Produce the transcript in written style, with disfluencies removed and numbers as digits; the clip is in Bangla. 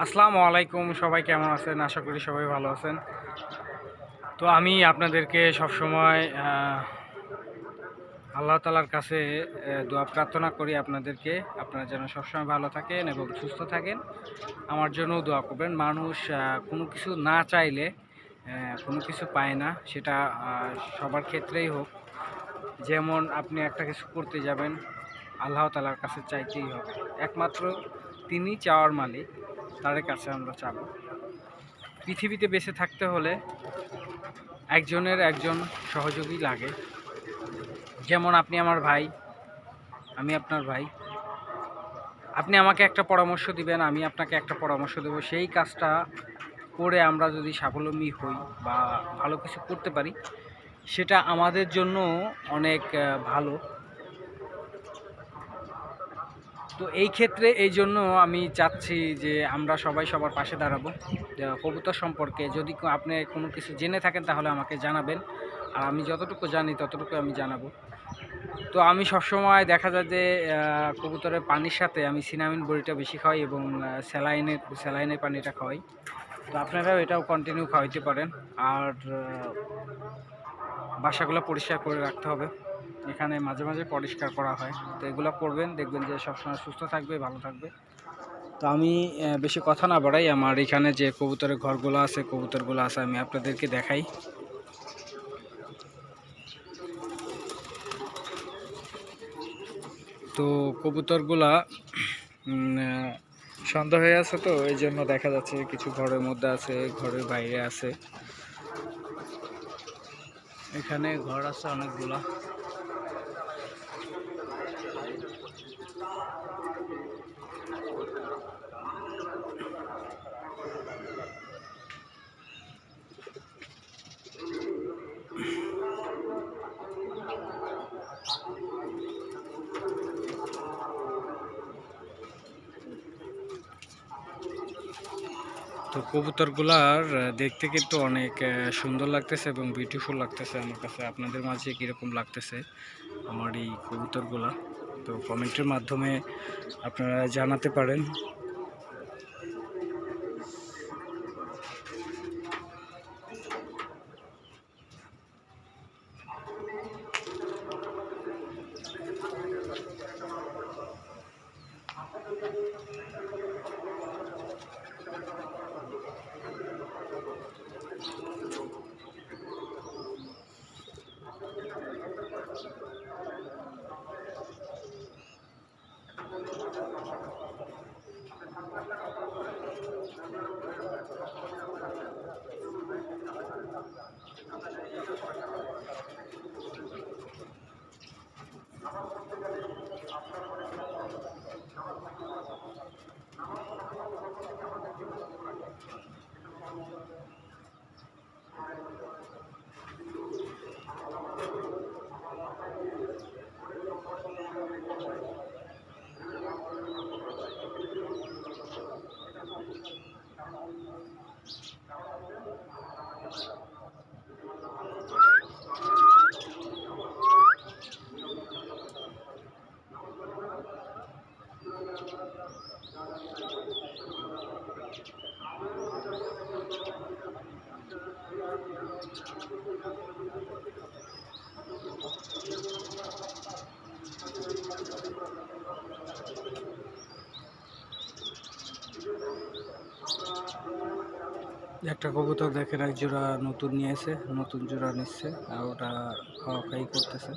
আসসালামু আলাইকুম, সবাই কেমন আছেন? আশা করি সবাই ভালো আছেন। তো আমি আপনাদেরকে সবসময় আল্লাহ তাআলার কাছে দোয়া প্রার্থনা করি আপনারা যেন সবসময় ভালো থাকেন এবং সুস্থ থাকেন। আমার জন্যও দোয়া করবেন। মানুষ কোনো কিছু না চাইলে কোনো কিছু পায় না, সেটা সবার ক্ষেত্রেই হোক। যেমন আপনি একটা কিছু করতে যাবেন, আল্লাহ তাআলার কাছে চাইতেই হবে। একমাত্র তিনি চাওয়ার মালিক, তার কাছে আমরা চাব। পৃথিবীতে বেঁচে থাকতে হলে একজনের একজন সহযোগী লাগে। যেমন আপনি আমার ভাই, আমি আপনার ভাই। আপনি আমাকে একটা পরামর্শ দিবেন, আমি আপনাকে একটা পরামর্শ দেব। সেই কাজটা করে আমরা যদি স্বাবলম্বী হই বা ভালো কিছু করতে পারি, সেটা আমাদের জন্য অনেক ভালো। তো এই ক্ষেত্রে এই জন্য আমি চাচ্ছি যে আমরা সবাই সবার পাশে দাঁড়াবো। কবুতর সম্পর্কে যদি আপনি কোনো কিছু জেনে থাকেন তাহলে আমাকে জানাবেন, আর আমি যতটুকু জানি ততটুকু আমি জানাবো। তো আমি সবসময় দেখা যায় যে কবুতরের পানির সাথে আমি সিনামিন বড়িটা বেশি খাওয়াই এবং স্যালাইনের পানিটা খাওয়াই। তো আপনারাও এটাও কন্টিনিউ খাওয়াইতে পারেন। আর বাসাগুলো পরিষ্কার করে রাখতে হবে, এখানে মাঝে মাঝে পরিষ্কার করা হয়। তো এগুলো করবেন, দেখবেন যে সবসময় সুস্থ থাকবে, ভালো থাকবে। তো আমি বেশি কথা না বাড়াই, আমার এখানে যে কবুতরের ঘরগুলো আছে, কবুতরগুলো আছে, আমি আপনাদেরকে দেখাই। তো কবুতরগুলা সন্ধ্যা হয়ে আছে, তো এই জন্য দেখা যাচ্ছে কিছু ঘরের মধ্যে আছে, ঘরের বাইরে আছে। এখানে ঘর আছে অনেকগুলা। তো কবুতরগুলার দেখতে কিন্তু অনেক সুন্দর লাগতেছে এবং বিউটিফুল লাগতেছে আমার কাছে। আপনাদের মাঝে কীরকম লাগতেছে আমার এই কবুতরগুলা, তো কমেন্টের মাধ্যমে আপনারা জানাতে পারেন। একটা কবুতর দেখেন, এক জোড়া নতুন নিয়েছে, নতুন জোড়া নিচ্ছে আর ওটা খাওয়া খাই করতেছে।